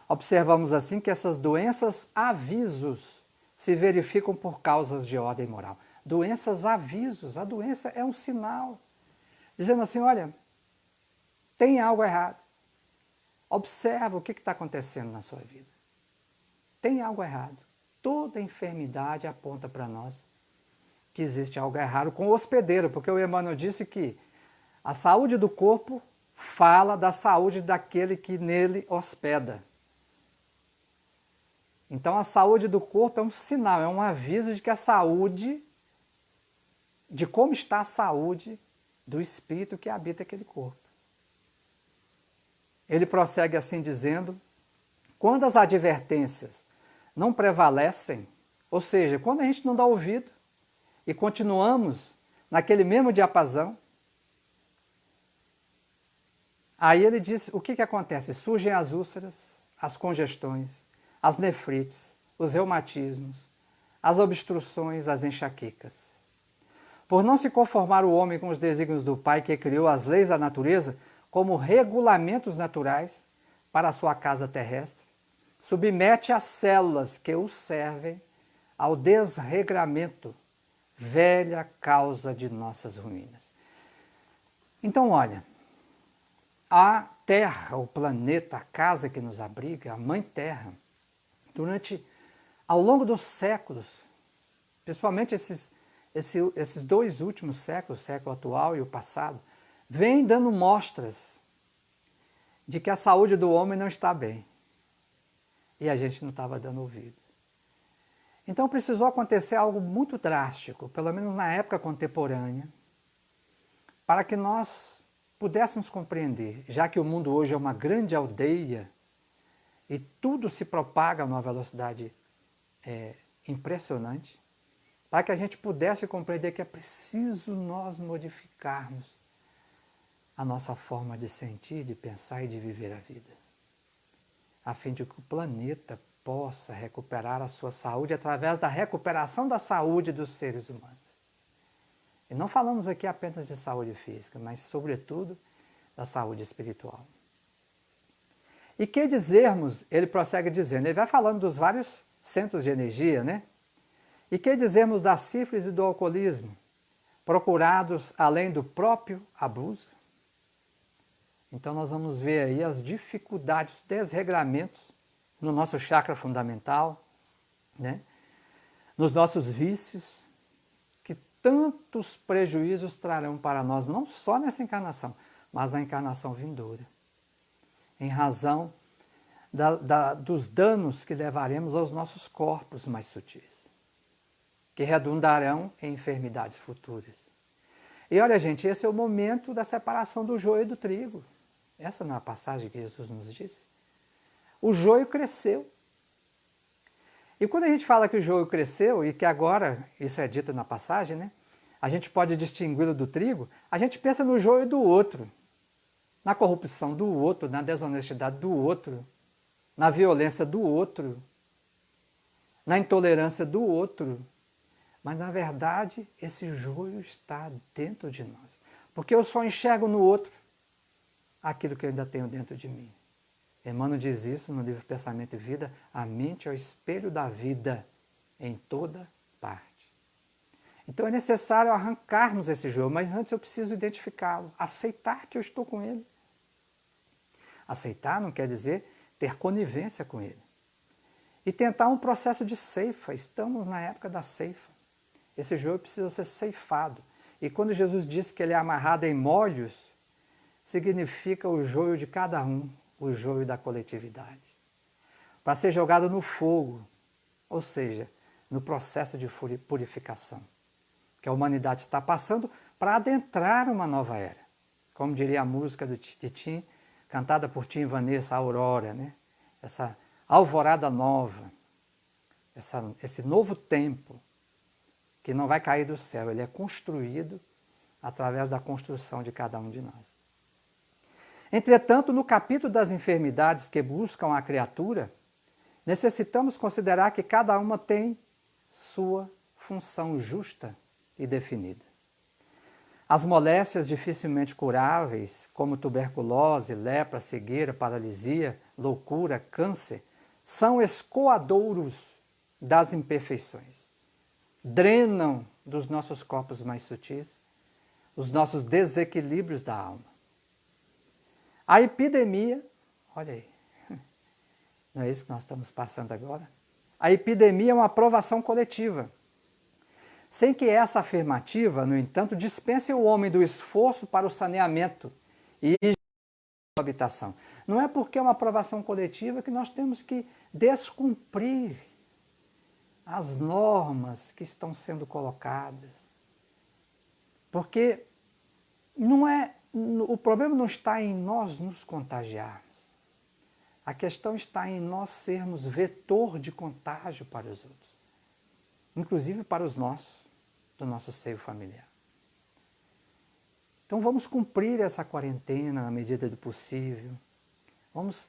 Observamos assim que essas doenças avisos se verificam por causas de ordem moral. Doenças avisos, a doença é um sinal, dizendo assim, olha, tem algo errado. Observa o que está acontecendo na sua vida. Tem algo errado. Toda enfermidade aponta para nós que existe algo errado com o hospedeiro, porque o Emmanuel disse que a saúde do corpo fala da saúde daquele que nele hospeda. Então a saúde do corpo é um sinal, é um aviso de que a saúde, de como está a saúde do espírito que habita aquele corpo. Ele prossegue assim dizendo, quando as advertências não prevalecem, ou seja, quando a gente não dá ouvido e continuamos naquele mesmo diapasão, aí ele diz, o que acontece? Surgem as úlceras, as congestões, as nefrites, os reumatismos, as obstruções, as enxaquecas. Por não se conformar o homem com os desígnios do Pai que criou as leis da natureza como regulamentos naturais para a sua casa terrestre, submete as células que o servem ao desregramento, velha causa de nossas ruínas. Então, olha, a Terra, o planeta, a casa que nos abriga, a Mãe Terra, ao longo dos séculos, principalmente esses dois últimos séculos, o século atual e o passado, vem dando mostras de que a saúde do homem não está bem. E a gente não estava dando ouvido. Então precisou acontecer algo muito drástico, pelo menos na época contemporânea, para que nós pudéssemos compreender, já que o mundo hoje é uma grande aldeia e tudo se propaga numa velocidade impressionante, para que a gente pudesse compreender que é preciso nós modificarmos a nossa forma de sentir, de pensar e de viver a vida, a fim de que o planeta possa recuperar a sua saúde através da recuperação da saúde dos seres humanos. E não falamos aqui apenas de saúde física, mas sobretudo da saúde espiritual. E que dizermos, ele prossegue dizendo, ele vai falando dos vários centros de energia, né? E que dizermos da sífilis e do alcoolismo, procurados além do próprio abuso? Então nós vamos ver aí as dificuldades, os desregramentos no nosso chakra fundamental, né? Nos nossos vícios, que tantos prejuízos trarão para nós, não só nessa encarnação, mas na encarnação vindoura, em razão dos danos que levaremos aos nossos corpos mais sutis, que redundarão em enfermidades futuras. E olha, gente, esse é o momento da separação do joio e do trigo. Essa não é a passagem que Jesus nos disse? O joio cresceu. E quando a gente fala que o joio cresceu, e que agora, isso é dito na passagem, né? A gente pode distingui-lo do trigo, a gente pensa no joio do outro, na corrupção do outro, na desonestidade do outro, na violência do outro, na intolerância do outro. Mas, na verdade, esse joio está dentro de nós. Porque eu só enxergo no outro aquilo que eu ainda tenho dentro de mim. Emmanuel diz isso no livro Pensamento e Vida, a mente é o espelho da vida em toda parte. Então é necessário arrancarmos esse joio, mas antes eu preciso identificá-lo, aceitar que eu estou com ele. Aceitar não quer dizer ter conivência com ele. E tentar um processo de ceifa, estamos na época da ceifa. Esse joio precisa ser ceifado. E quando Jesus disse que ele é amarrado em molhos, significa o joio de cada um, o joio da coletividade. Para ser jogado no fogo, ou seja, no processo de purificação, que a humanidade está passando para adentrar uma nova era. Como diria a música de Tim, cantada por Tim e Vanessa, Aurora, né? Essa alvorada nova, esse novo tempo, que não vai cair do céu, ele é construído através da construção de cada um de nós. Entretanto, no capítulo das enfermidades que buscam a criatura, necessitamos considerar que cada uma tem sua função justa e definida. As moléstias dificilmente curáveis, como tuberculose, lepra, cegueira, paralisia, loucura, câncer, são escoadouros das imperfeições. Drenam dos nossos corpos mais sutis os nossos desequilíbrios da alma. A epidemia, olha aí, não é isso que nós estamos passando agora? A epidemia é uma aprovação coletiva, sem que essa afirmativa, no entanto, dispense o homem do esforço para o saneamento e a habitação. Não é porque é uma aprovação coletiva que nós temos que descumprir as normas que estão sendo colocadas. Porque o problema não está em nós nos contagiarmos. A questão está em nós sermos vetor de contágio para os outros. Inclusive para os nossos, do nosso seio familiar. Então vamos cumprir essa quarentena na medida do possível. Vamos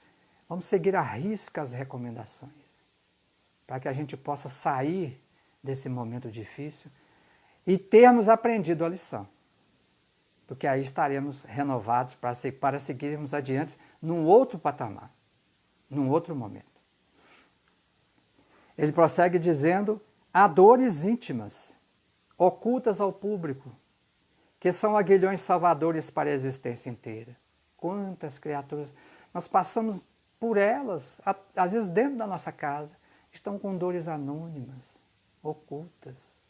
seguir à risca as recomendações. para que a gente possa sair desse momento difícil e termos aprendido a lição. Porque aí estaremos renovados para seguirmos adiante num outro patamar, num outro momento. Ele prossegue dizendo: há dores íntimas, ocultas ao público, que são aguilhões salvadores para a existência inteira. Quantas criaturas nós passamos por elas, às vezes dentro da nossa casa, estão com dores anônimas, ocultas,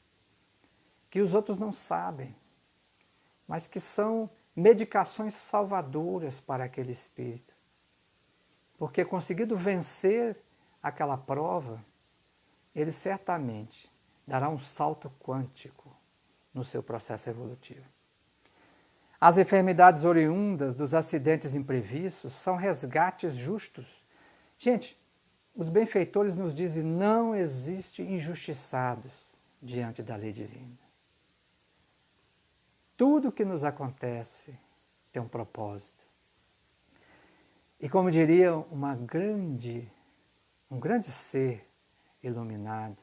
que os outros não sabem, mas que são medicações salvadoras para aquele espírito. Porque conseguindo vencer aquela prova, ele certamente dará um salto quântico no seu processo evolutivo. As enfermidades oriundas dos acidentes imprevistos são resgates justos. Gente, os benfeitores nos dizem: não existe injustiçados diante da lei divina. Tudo que nos acontece tem um propósito. E como diria um grande ser iluminado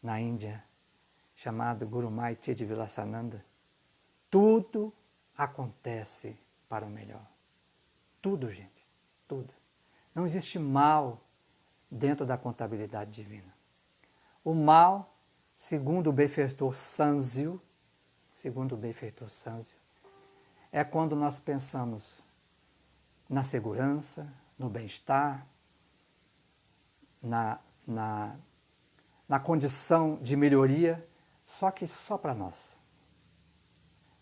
na Índia, chamado Gurumai Chedi Vilasananda, tudo acontece para o melhor. Tudo, gente, tudo. Não existe mal dentro da contabilidade divina. O mal, segundo o benfeitor Sanzio, é quando nós pensamos na segurança, no bem-estar, na condição de melhoria, só que só para nós.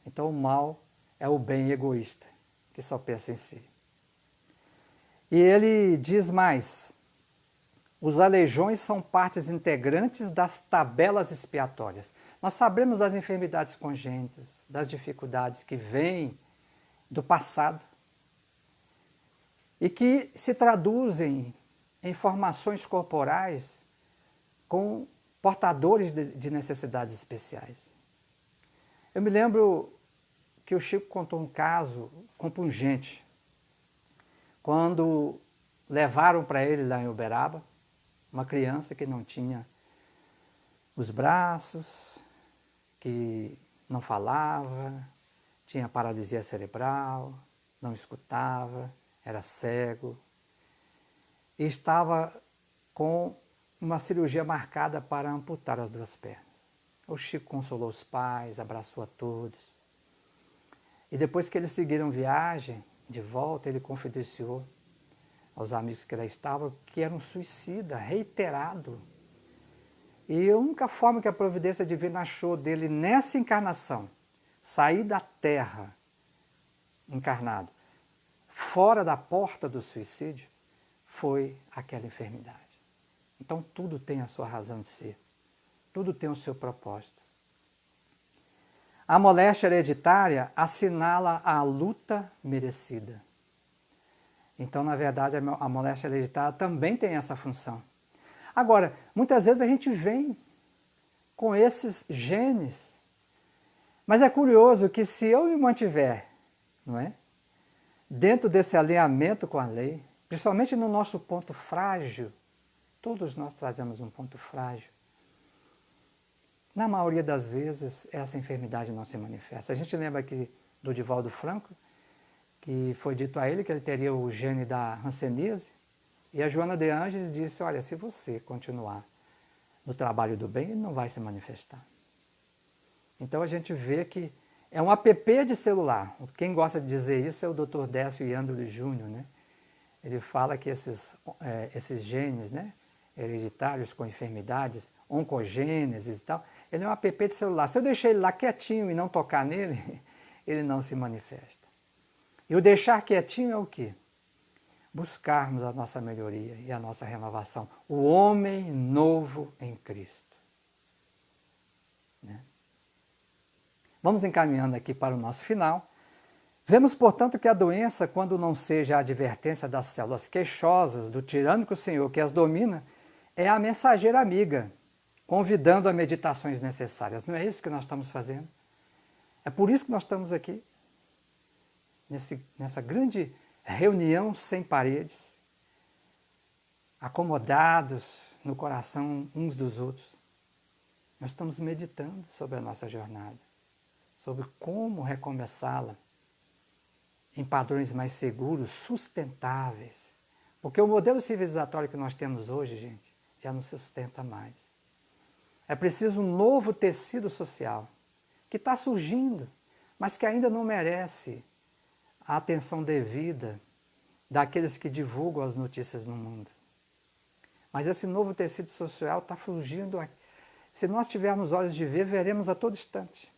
Então o mal é o bem egoísta, que só pensa em si. E ele diz mais: os aleijões são partes integrantes das tabelas expiatórias. Nós sabemos das enfermidades congênitas, das dificuldades que vêm do passado e que se traduzem em formações corporais com portadores de necessidades especiais. Eu me lembro que o Chico contou um caso compungente, quando levaram para ele lá em Uberaba uma criança que não tinha os braços, que não falava, tinha paralisia cerebral, não escutava, era cego, e estava com uma cirurgia marcada para amputar as 2 pernas. O Chico consolou os pais, abraçou a todos. E depois que eles seguiram viagem, de volta, ele confidenciou aos amigos que lá estavam que era um suicida reiterado. E a única forma que a providência divina achou dele nessa encarnação, sair da Terra encarnado, fora da porta do suicídio, foi aquela enfermidade. Então tudo tem a sua razão de ser, tudo tem o seu propósito. A moléstia hereditária assinala a luta merecida. Então, na verdade, a moléstia hereditária também tem essa função. Agora, muitas vezes a gente vem com esses genes, mas é curioso que se eu me mantiver, não é, dentro desse alinhamento com a lei, principalmente no nosso ponto frágil, todos nós trazemos um ponto frágil, na maioria das vezes essa enfermidade não se manifesta. A gente lembra aqui do Divaldo Franco, que foi dito a ele que ele teria o gene da hanseníase, e a Joana de Ângeles disse: olha, se você continuar no trabalho do bem, ele não vai se manifestar. Então a gente vê que é um app de celular. Quem gosta de dizer isso é o Dr. Décio Iandoli Júnior, né? Ele fala que esses genes, né, hereditários com enfermidades, oncogêneses e tal, ele é um app de celular. Se eu deixar ele lá quietinho e não tocar nele, ele não se manifesta. E o deixar quietinho é o quê? Buscarmos a nossa melhoria e a nossa renovação. O homem novo em Cristo. Né? Vamos encaminhando aqui para o nosso final. Vemos, portanto, que a doença, quando não seja a advertência das células queixosas do tirânico Senhor que as domina, é a mensageira amiga, convidando a meditações necessárias. Não é isso que nós estamos fazendo? É por isso que nós estamos aqui, nessa grande reunião sem paredes, acomodados no coração uns dos outros. Nós estamos meditando sobre a nossa jornada, sobre como recomeçá-la em padrões mais seguros, sustentáveis. Porque o modelo civilizatório que nós temos hoje, gente, já não sustenta mais. É preciso um novo tecido social que está surgindo, mas que ainda não merece a atenção devida daqueles que divulgam as notícias no mundo. Mas esse novo tecido social está surgindo. Se nós tivermos olhos de ver, veremos a todo instante.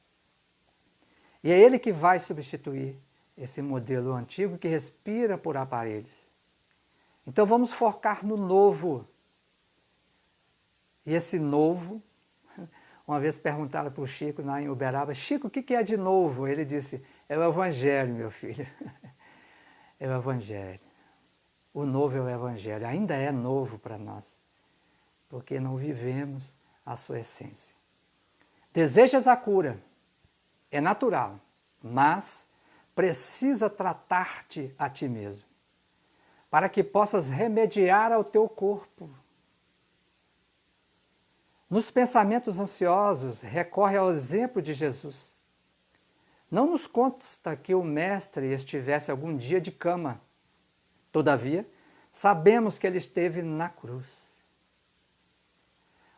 E é ele que vai substituir esse modelo antigo que respira por aparelhos. Então vamos focar no novo. E esse novo, uma vez perguntaram para o Chico lá em Uberaba, Chico, o que é de novo? Ele disse, é o Evangelho, meu filho. É o Evangelho. O novo é o Evangelho. Ainda é novo para nós, porque não vivemos a sua essência. Desejas a cura, é natural, mas precisa tratar-te a ti mesmo, para que possas remediar ao teu corpo. Nos pensamentos ansiosos, recorre ao exemplo de Jesus. Não nos consta que o Mestre estivesse algum dia de cama. Todavia, sabemos que ele esteve na cruz.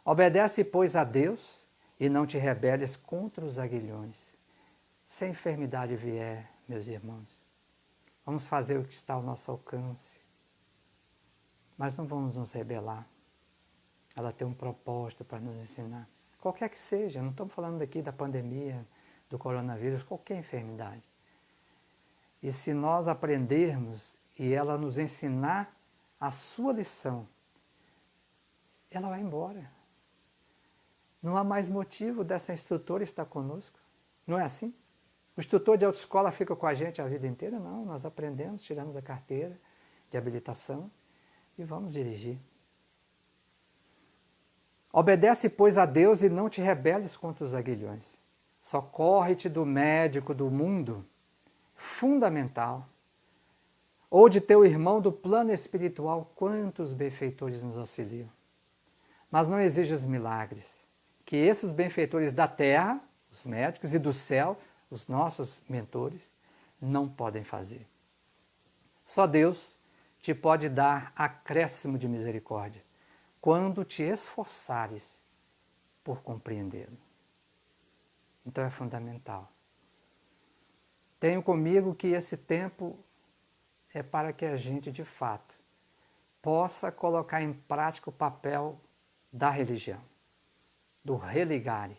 Obedece, pois, a Deus e não te rebeles contra os aguilhões. Se a enfermidade vier, meus irmãos, vamos fazer o que está ao nosso alcance, mas não vamos nos rebelar. Ela tem um propósito para nos ensinar. Qualquer que seja, não estamos falando aqui da pandemia, do coronavírus, qualquer enfermidade. E se nós aprendermos e ela nos ensinar a sua lição, ela vai embora. Não há mais motivo dessa instrutora estar conosco. Não é assim? O instrutor de autoescola fica com a gente a vida inteira? Não, nós aprendemos, tiramos a carteira de habilitação e vamos dirigir. Obedece, pois, a Deus e não te rebeles contra os aguilhões. Socorre-te do médico do mundo, fundamental, ou de teu irmão do plano espiritual, quantos benfeitores nos auxiliam. Mas não exijas milagres, que esses benfeitores da terra, os médicos, e do céu, os nossos mentores, não podem fazer. Só Deus te pode dar acréscimo de misericórdia, quando te esforçares por compreendê-lo. Então é fundamental. Tenho comigo que esse tempo é para que a gente, de fato, possa colocar em prática o papel da religião, do religare.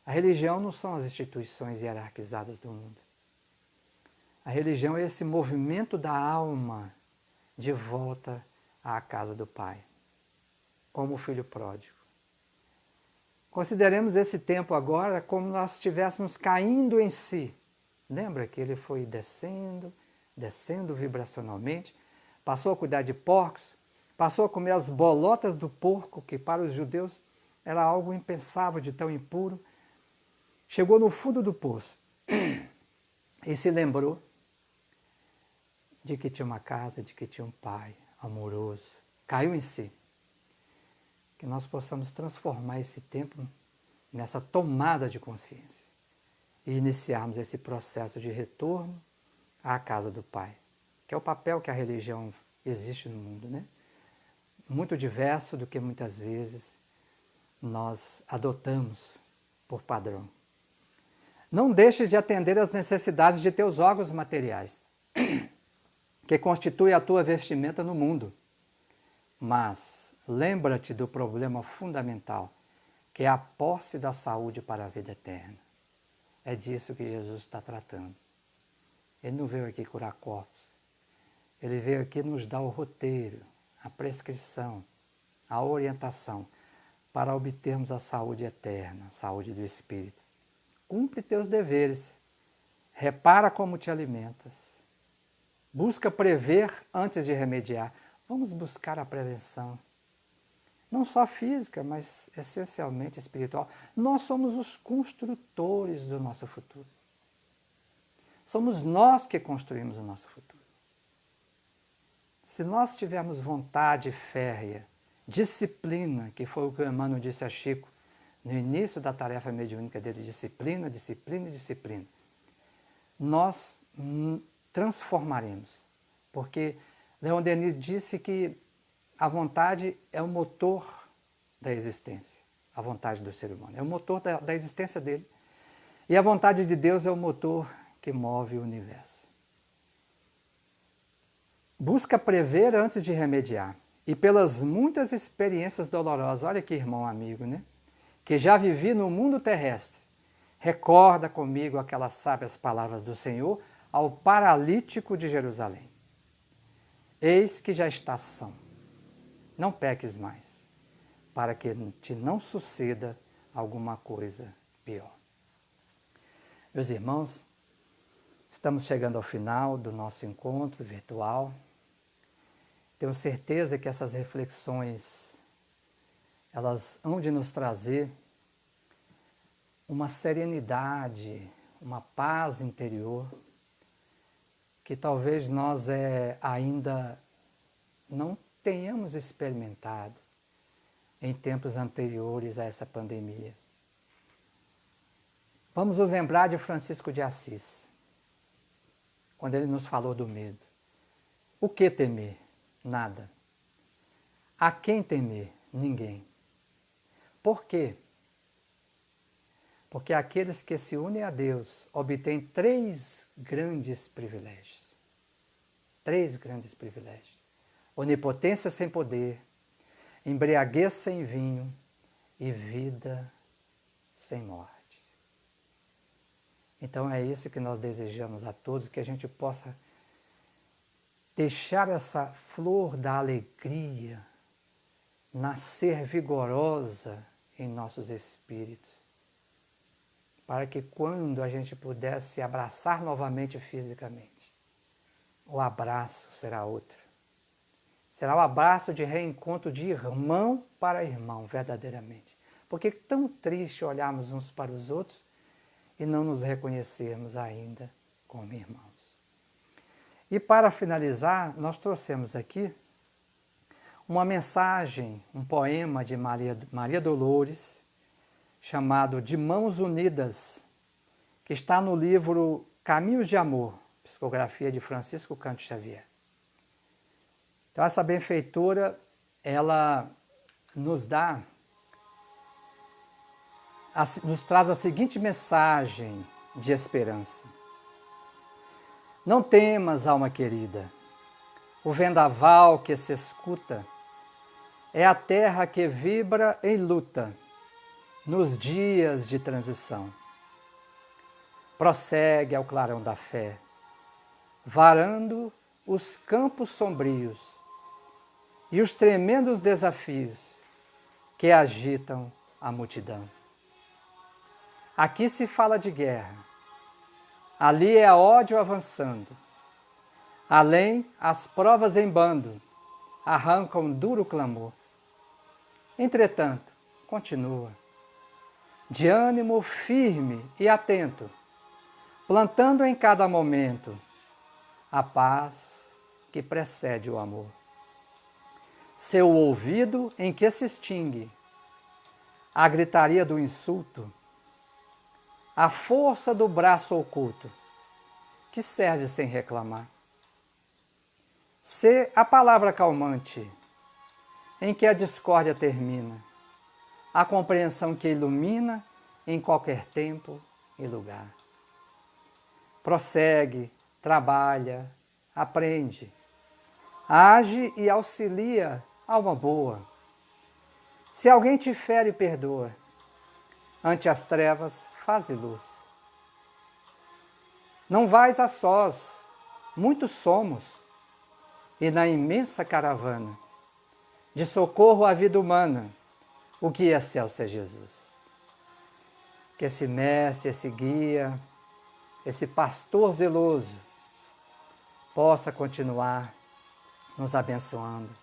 A religião não são as instituições hierarquizadas do mundo. A religião é esse movimento da alma de volta à casa do Pai, como o filho pródigo. Consideremos esse tempo agora como nós estivéssemos caindo em si. Lembra que ele foi descendo vibracionalmente, passou a cuidar de porcos, passou a comer as bolotas do porco, que para os judeus era algo impensável de tão impuro. Chegou no fundo do poço e se lembrou de que tinha uma casa, de que tinha um pai amoroso. Caiu em si. Que nós possamos transformar esse tempo nessa tomada de consciência e iniciarmos esse processo de retorno à casa do Pai, que é o papel que a religião existe no mundo, né? Muito diverso do que muitas vezes nós adotamos por padrão. Não deixes de atender às necessidades de teus órgãos materiais, que constituem a tua vestimenta no mundo, mas lembra-te do problema fundamental, que é a posse da saúde para a vida eterna. É disso que Jesus está tratando. Ele não veio aqui curar corpos. Ele veio aqui nos dar o roteiro, a prescrição, a orientação para obtermos a saúde eterna, a saúde do Espírito. Cumpre teus deveres. Repara como te alimentas. Busca prever antes de remediar. Vamos buscar a prevenção. Não só física, mas essencialmente espiritual. Nós somos os construtores do nosso futuro. Somos nós que construímos o nosso futuro. Se nós tivermos vontade férrea disciplina, que foi o que o Emmanuel disse a Chico no início da tarefa mediúnica dele, disciplina, disciplina, disciplina, nós transformaremos. Porque Leon Denis disse que a vontade é o motor da existência, a vontade do ser humano, é o motor da existência dele. E a vontade de Deus é o motor que move o universo. Busca prever antes de remediar. E pelas muitas experiências dolorosas, olha que irmão amigo, né? Que já vivi no mundo terrestre, recorda comigo aquelas sábias palavras do Senhor ao paralítico de Jerusalém. Eis que já estás são, não peques mais, para que te não suceda alguma coisa pior. Meus irmãos, estamos chegando ao final do nosso encontro virtual. Tenho certeza que essas reflexões, elas hão de nos trazer uma serenidade, uma paz interior, que talvez nós ainda não tenhamos experimentado em tempos anteriores a essa pandemia. Vamos nos lembrar de Francisco de Assis, quando ele nos falou do medo. O que temer? Nada. A quem temer? Ninguém. Por quê? Porque aqueles que se unem a Deus obtêm 3 grandes privilégios. 3 grandes privilégios. Onipotência sem poder, embriaguez sem vinho e vida sem morte. Então é isso que nós desejamos a todos, que a gente possa deixar essa flor da alegria nascer vigorosa em nossos espíritos, para que quando a gente pudesse abraçar novamente fisicamente, o abraço será outro. Será o abraço de reencontro de irmão para irmão, verdadeiramente. Porque é tão triste olharmos uns para os outros e não nos reconhecermos ainda como irmãos. E para finalizar, nós trouxemos aqui uma mensagem, um poema de Maria Dolores, chamado De Mãos Unidas, que está no livro Caminhos de Amor, psicografia de Francisco Canto Xavier. Então essa benfeitora, ela nos traz a seguinte mensagem de esperança. Não temas, alma querida, o vendaval que se escuta é a terra que vibra em luta nos dias de transição. Prossegue ao clarão da fé, varando os campos sombrios e os tremendos desafios que agitam a multidão. Aqui se fala de guerra, ali é ódio avançando, além as provas em bando arrancam duro clamor. Entretanto, continua, de ânimo firme e atento, plantando em cada momento a paz que precede o amor. Seu ouvido em que se extingue a gritaria do insulto, a força do braço oculto, que serve sem reclamar. Sê a palavra calmante, em que a discórdia termina, a compreensão que ilumina em qualquer tempo e lugar. Prossegue, trabalha, aprende, age e auxilia alma boa. Se alguém te fere, perdoa. Ante as trevas, faze luz. Não vais a sós, muitos somos, e na imensa caravana de socorro à vida humana, o que é céu é Jesus. Que esse mestre, esse guia, esse pastor zeloso possa continuar nos abençoando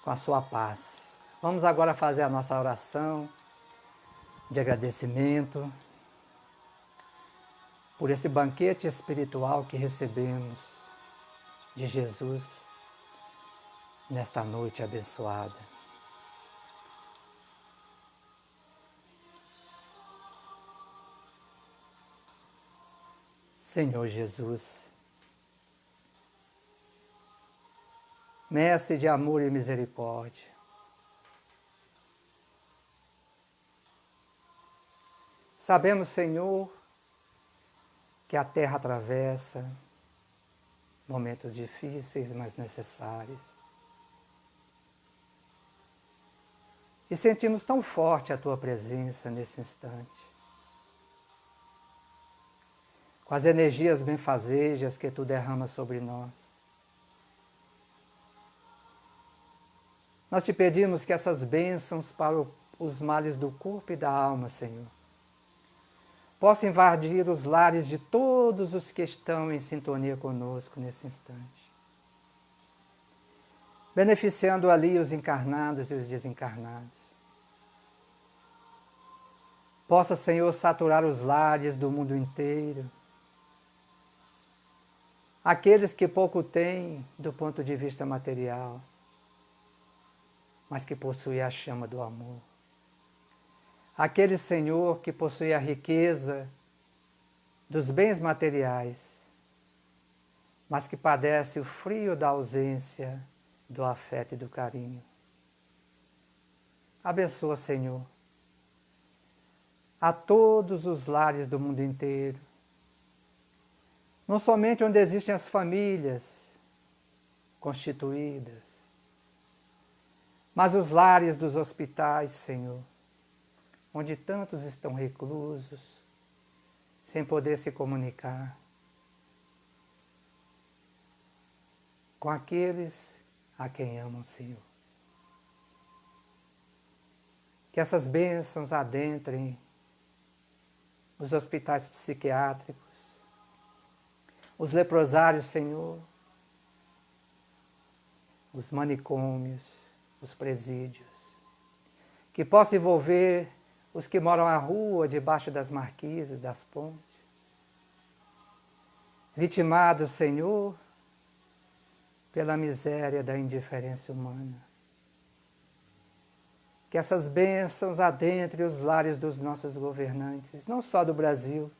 com a sua paz. Vamos agora fazer a nossa oração de agradecimento por esse banquete espiritual que recebemos de Jesus nesta noite abençoada. Senhor Jesus, Mestre de amor e misericórdia, sabemos, Senhor, que a terra atravessa momentos difíceis, mas necessários. E sentimos tão forte a Tua presença nesse instante. Com as energias benfazejas que Tu derramas sobre nós. Nós te pedimos que essas bênçãos para os males do corpo e da alma, Senhor, possam invadir os lares de todos os que estão em sintonia conosco nesse instante. Beneficiando ali os encarnados e os desencarnados. Possa, Senhor, saturar os lares do mundo inteiro. Aqueles que pouco têm do ponto de vista material, mas que possuem a chama do amor. Aquele, Senhor, que possui a riqueza dos bens materiais, mas que padece o frio da ausência do afeto e do carinho. Abençoa, Senhor, a todos os lares do mundo inteiro, não somente onde existem as famílias constituídas, mas os lares dos hospitais, Senhor, onde tantos estão reclusos, sem poder se comunicar com aqueles a quem amam, Senhor. Que essas bênçãos adentrem os hospitais psiquiátricos, os leprosários, Senhor, os manicômios, os presídios, que possa envolver os que moram à rua, debaixo das marquises, das pontes, vitimados, Senhor, pela miséria da indiferença humana. Que essas bênçãos adentrem os lares dos nossos governantes, não só do Brasil,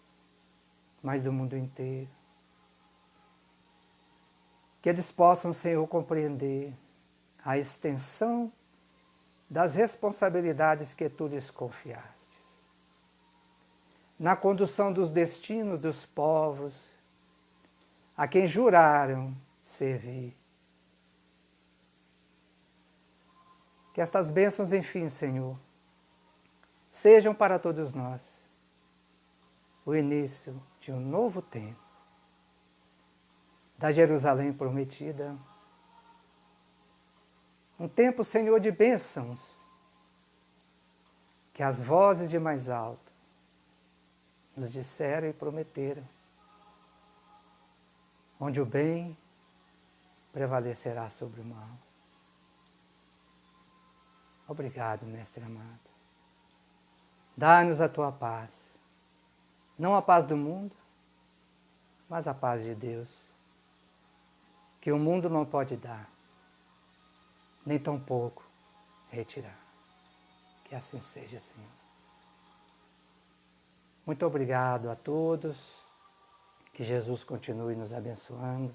mas do mundo inteiro. Que eles possam, Senhor, compreender a extensão das responsabilidades que Tu lhes confiastes, na condução dos destinos dos povos a quem juraram servir. Que estas bênçãos, enfim, Senhor, sejam para todos nós o início de um novo tempo, da Jerusalém prometida, um tempo, Senhor, de bênçãos, que as vozes de mais alto nos disseram e prometeram, onde o bem prevalecerá sobre o mal. Obrigado, Mestre amado. Dá-nos a Tua paz, não a paz do mundo, mas a paz de Deus, que o mundo não pode dar, nem tampouco retirar. Que assim seja, Senhor. Muito obrigado a todos, que Jesus continue nos abençoando,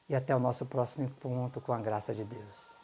e até o nosso próximo encontro com a graça de Deus.